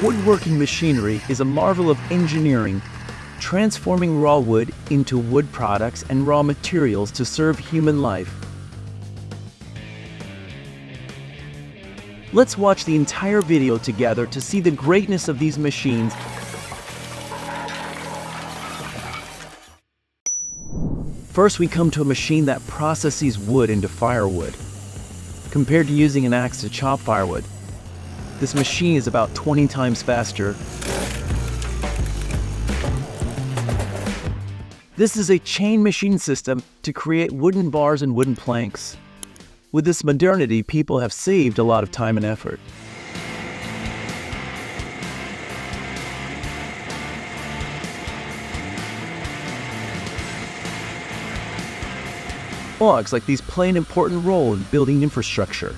Woodworking machinery is a marvel of engineering, transforming raw wood into wood products and raw materials to serve human life. Let's watch the entire video together to see the greatness of these machines. First, we come to a machine that processes wood into firewood. Compared to using an axe to chop firewood, this machine is about 20 times faster. This is a chain machine system to create wooden bars and wooden planks. With this modernity, people have saved a lot of time and effort. Logs like these play an important role in building infrastructure.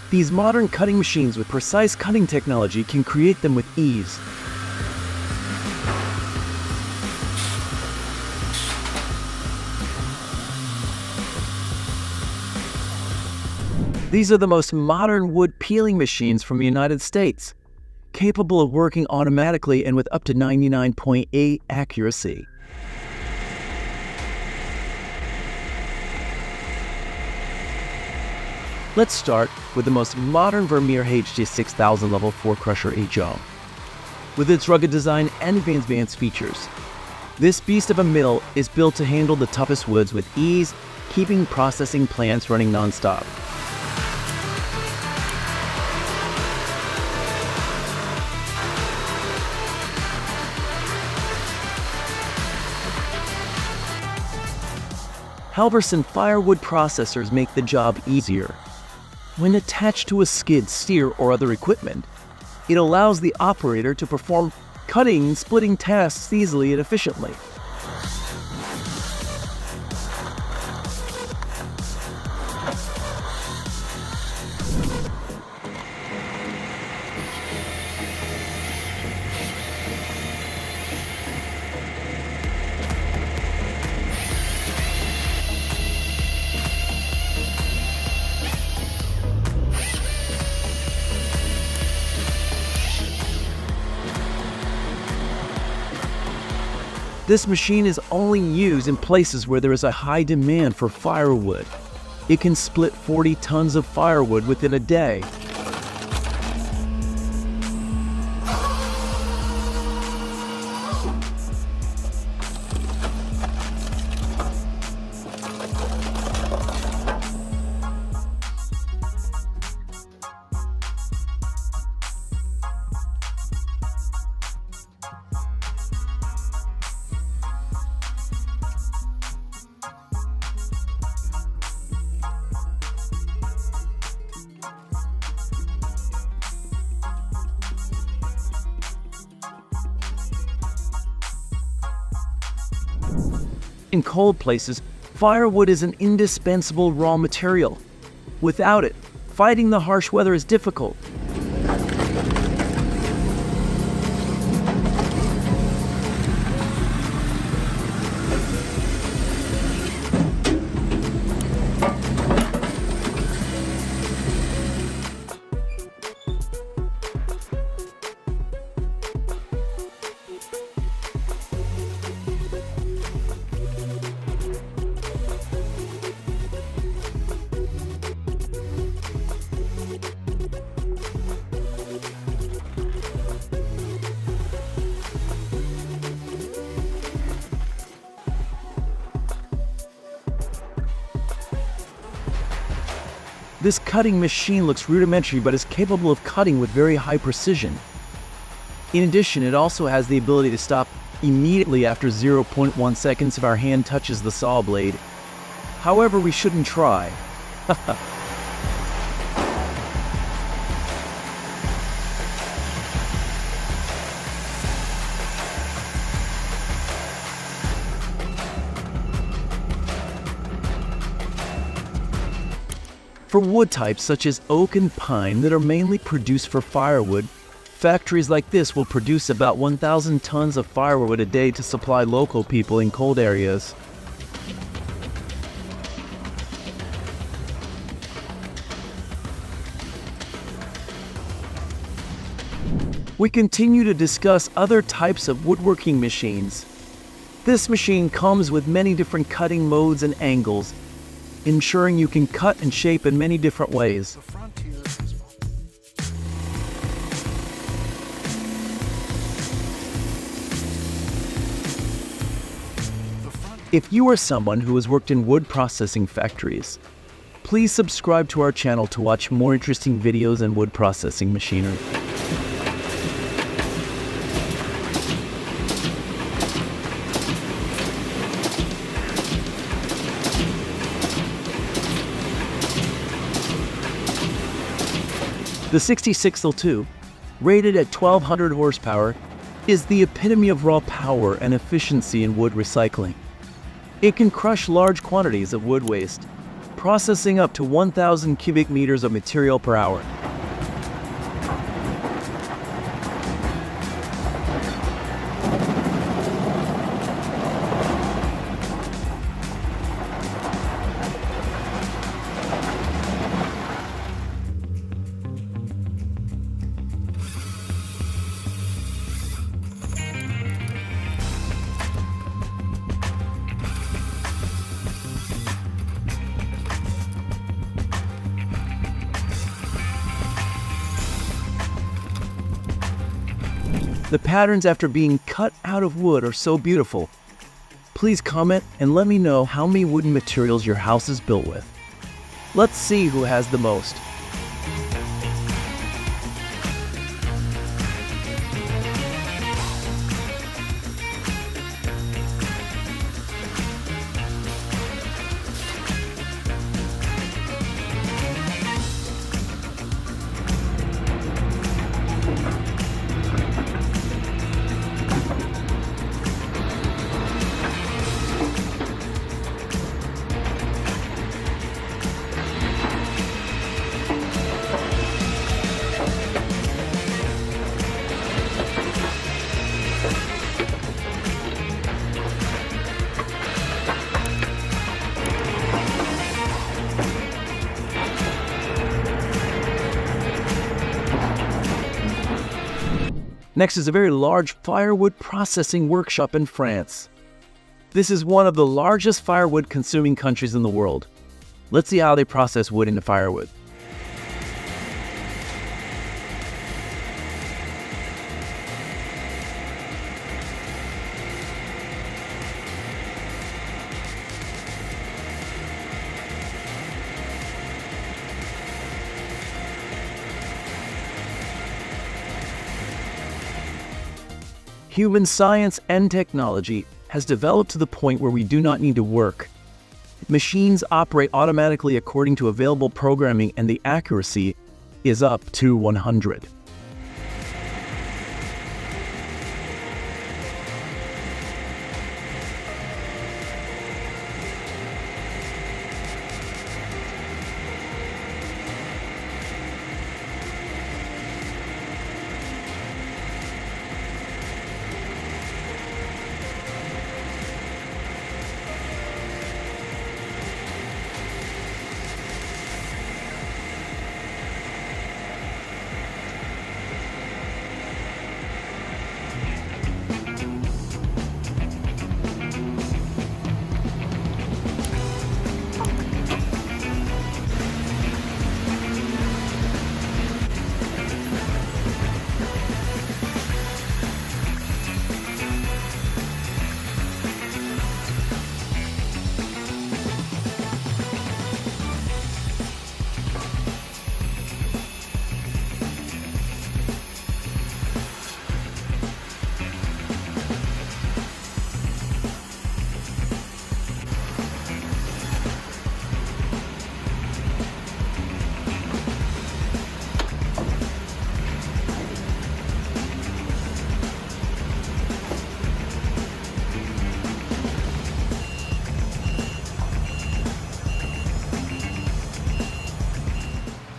These modern cutting machines with precise cutting technology can create them with ease. These are the most modern wood peeling machines from the United States, capable of working automatically and with up to 99.8% accuracy. Let's start with the most modern Vermeer HJ6000 Level 4 Crusher HO. With its rugged design and advanced features, this beast of a mill is built to handle the toughest woods with ease, keeping processing plants running non-stop. Halverson Firewood processors make the job easier. When attached to a skid steer or other equipment, it allows the operator to perform cutting and splitting tasks easily and efficiently. This machine is only used in places where there is a high demand for firewood. It can split 40 tons of firewood within a day. In cold places, firewood is an indispensable raw material. Without it, fighting the harsh weather is difficult. This cutting machine looks rudimentary but is capable of cutting with very high precision. In addition, it also has the ability to stop immediately after 0.1 seconds if our hand touches the saw blade. However, we shouldn't try. For wood types such as oak and pine that are mainly produced for firewood, factories like this will produce about 1,000 tons of firewood a day to supply local people in cold areas. We continue to discuss other types of woodworking machines. This machine comes with many different cutting modes and angles, ensuring you can cut and shape in many different ways. If you are someone who has worked in wood processing factories, please subscribe to our channel to watch more interesting videos and wood processing machinery. The 6602, rated at 1200 horsepower, is the epitome of raw power and efficiency in wood recycling. It can crush large quantities of wood waste, processing up to 1,000 cubic meters of material per hour. The patterns after being cut out of wood are so beautiful. Please comment and let me know how many wooden materials your house is built with. Let's see who has the most. Next is a very large firewood processing workshop in France. This is one of the largest firewood consuming countries in the world. Let's see how they process wood into firewood. Human science and technology has developed to the point where we do not need to work. Machines operate automatically according to available programming, and the accuracy is up to 100.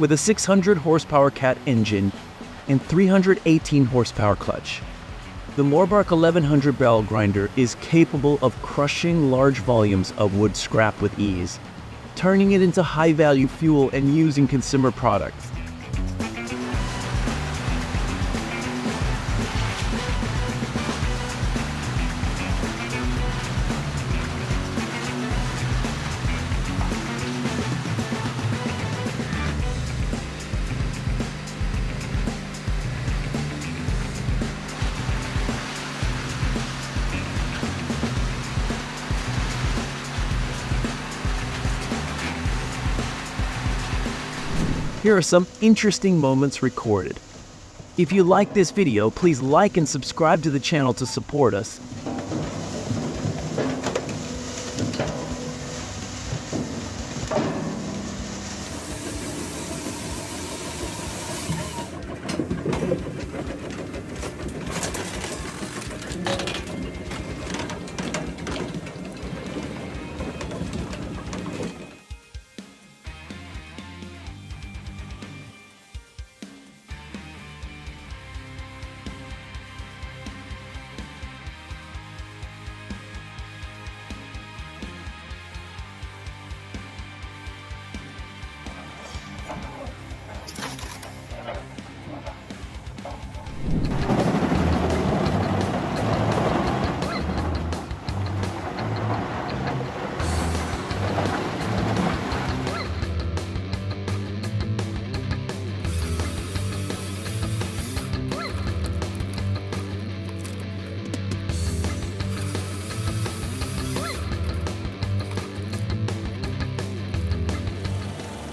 with a 600 horsepower Cat engine and 318 horsepower clutch. The Morbark 1100 barrel grinder is capable of crushing large volumes of wood scrap with ease, turning it into high-value fuel and using consumer products. here are some interesting moments recorded. If you like this video, please like and subscribe to the channel to support us.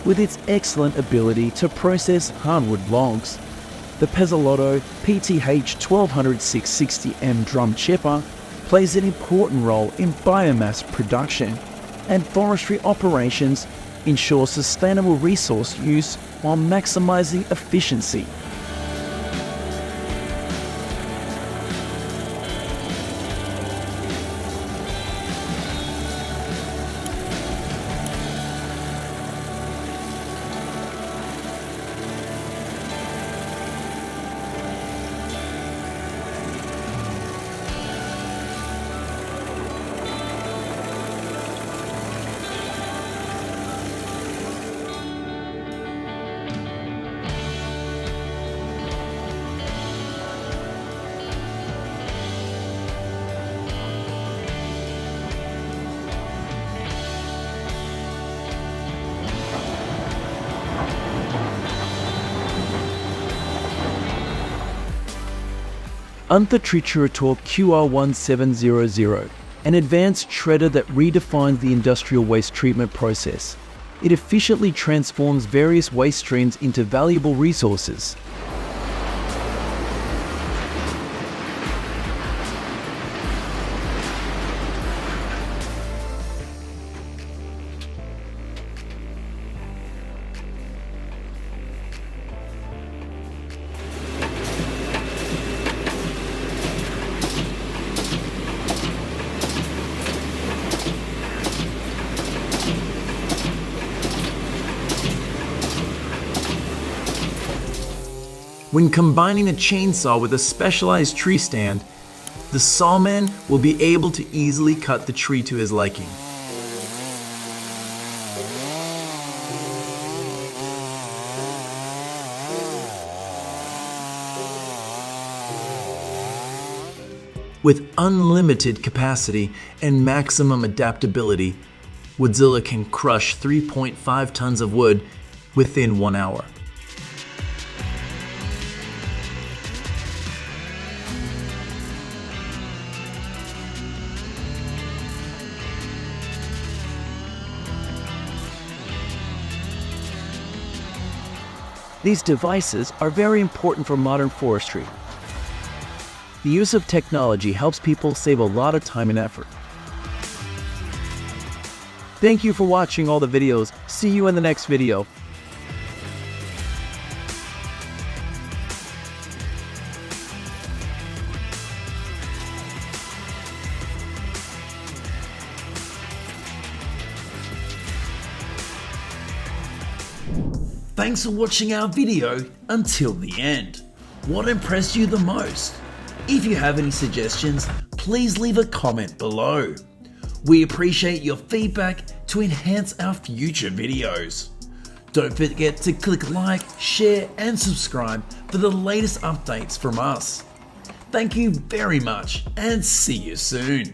With its excellent ability to process hardwood logs, the Pezzolotto PTH 1200-660M drum chipper plays an important role in biomass production, and forestry operations ensure sustainable resource use while maximizing efficiency. Unther Triturator QR1700, an advanced shredder that redefines the industrial waste treatment process. It efficiently transforms various waste streams into valuable resources. When combining a chainsaw with a specialized tree stand, the sawman will be able to easily cut the tree to his liking. With unlimited capacity and maximum adaptability, Woodzilla can crush 3.5 tons of wood within 1 hour. These devices are very important for modern forestry. The use of technology helps people save a lot of time and effort. Thank you for watching all the videos. See you in the next video. Thanks for watching our video until the end. What impressed you the most? If you have any suggestions, please leave a comment below. We appreciate your feedback to enhance our future videos. Don't forget to click like, share and subscribe for the latest updates from us. Thank you very much and see you soon.